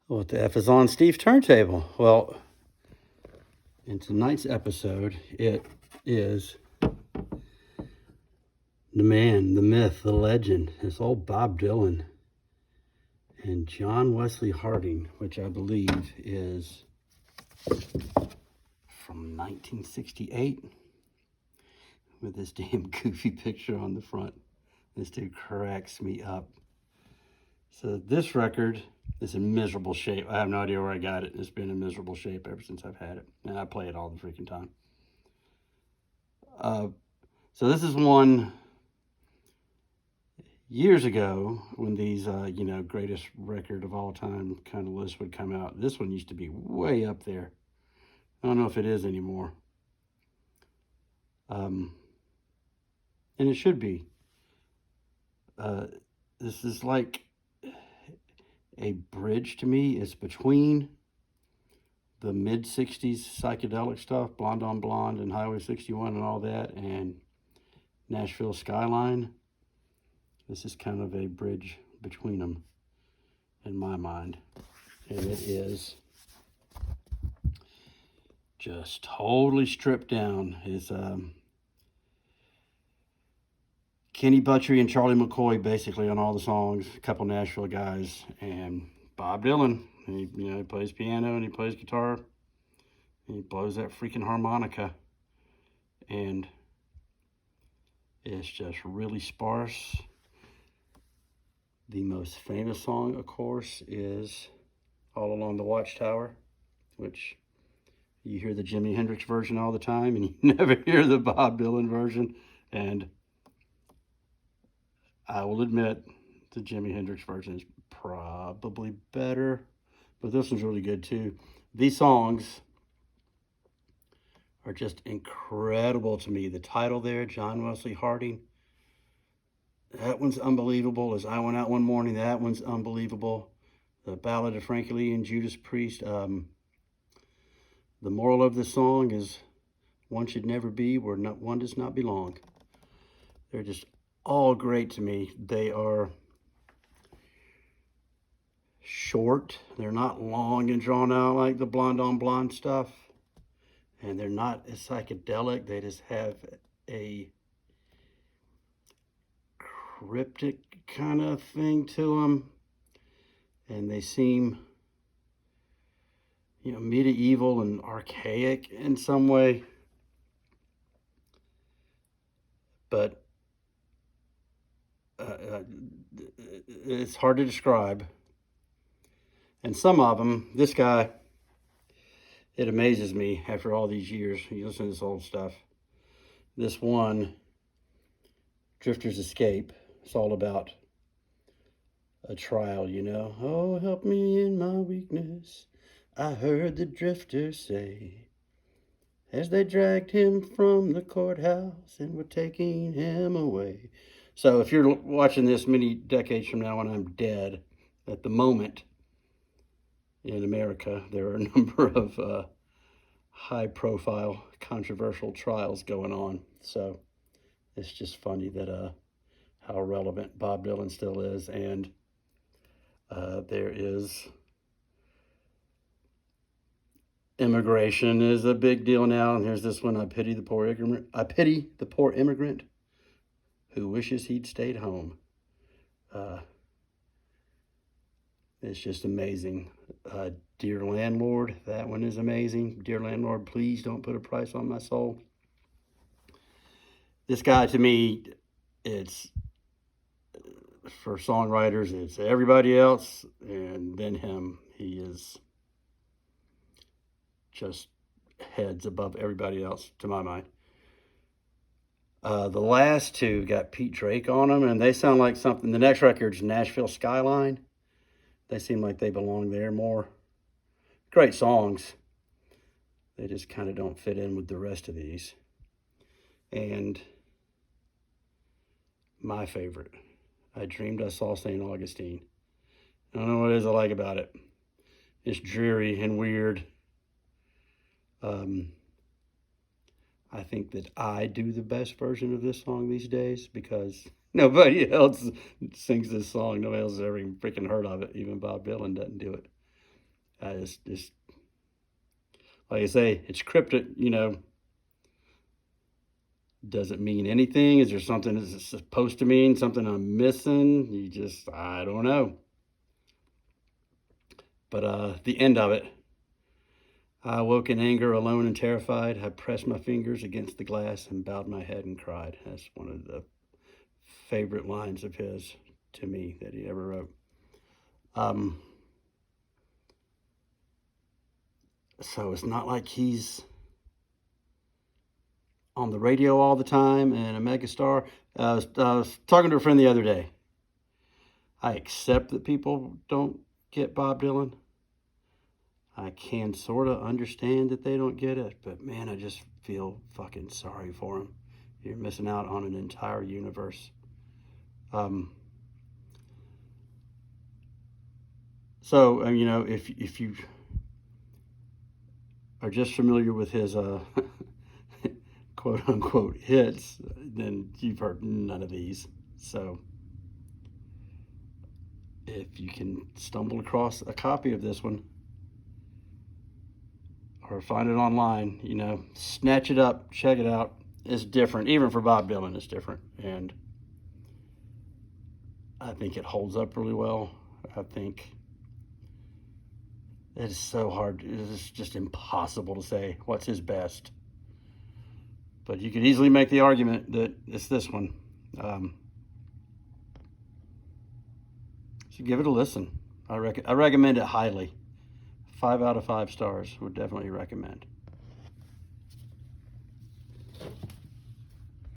What the F is on Steve's turntable? Well, in tonight's episode, it is the man, the myth, the legend. It's old Bob Dylan and John Wesley Harding, which I believe is from 1968 with this damn goofy picture on the front. This dude cracks me up. So this record is in miserable shape. I have no idea where I got it. It's been in miserable shape ever since I've had it. And I play it all the freaking time. So this is one years ago when these, greatest record of all time kind of lists would come out. This one used to be way up there. I don't know if it is anymore. And it should be. This is like a bridge to me. It's between the mid-60s psychedelic stuff, Blonde on Blonde and Highway 61 and all that, and Nashville Skyline. This is kind of a bridge between them in my mind. And it is just totally stripped down. It's Kenny Buttrey and Charlie McCoy basically on all the songs, a couple Nashville guys, and Bob Dylan. He plays piano and he plays guitar. And he blows that freaking harmonica. And it's just really sparse. The most famous song, of course, is All Along the Watchtower, which you hear the Jimi Hendrix version all the time and you never hear the Bob Dylan version. And I will admit the Jimi Hendrix version is probably better, but this one's really good too. These songs are just incredible to me. The title there, John Wesley Harding, that one's unbelievable. As I Went Out One Morning, that one's unbelievable. The Ballad of Frankie Lee and Judas Priest. The moral of the song is one should never be where one does not belong. They're just all great to me. They are short. They're not long and drawn out like the Blonde on Blonde stuff. And they're not as psychedelic. They just have a cryptic kind of thing to them. And they seem, medieval and archaic in some way. But it's hard to describe. And some of them, this guy, it amazes me after all these years. You listen to this old stuff. This one, Drifter's Escape, it's all about a trial, Oh, help me in my weakness, I heard the drifter say, as they dragged him from the courthouse and were taking him away. So if you're watching this many decades from now when I'm dead, at the moment in America, there are a number of high-profile, controversial trials going on. So it's just funny that how relevant Bob Dylan still is. And there is immigration is a big deal now. And here's this one: I pity the poor immigrant. I pity the poor immigrant who wishes he'd stayed home. It's just amazing. Dear Landlord, that one is amazing. Dear Landlord, please don't put a price on my soul. This guy, to me, it's for songwriters, it's everybody else and then him. He is just heads above everybody else, to my mind. The last two got Pete Drake on them, and they sound like something. The next record's Nashville Skyline. They seem like they belong there more. Great songs. They just kind of don't fit in with the rest of these. And my favorite, I Dreamed I Saw St. Augustine. I don't know what it is I like about it. It's dreary and weird. I think that I do the best version of this song these days because nobody else sings this song. Nobody else has ever even freaking heard of it. Even Bob Dylan doesn't do it. It's like I say, it's cryptic, you know. Does it mean anything? Is there something it's supposed to mean? Something I'm missing? I don't know. But the end of it, I awoke in anger, alone and terrified. I pressed my fingers against the glass and bowed my head and cried. That's one of the favorite lines of his to me that he ever wrote. So it's not like he's on the radio all the time and a megastar. I was talking to a friend the other day. I accept that people don't get Bob Dylan. I can sort of understand that they don't get it, but man, I just feel fucking sorry for him. You're missing out on an entire universe. So you know, if you are just familiar with his quote unquote hits, then you've heard none of these. So if you can stumble across a copy of this one or find it online, you know, snatch it up, check it out. It's different. Even for Bob Dylan, it's different. And I think it holds up really well. I think it is so hard. It's just impossible to say what's his best. But you could easily make the argument that it's this one. So give it a listen. I recommend it highly. 5 out of 5 stars would definitely recommend.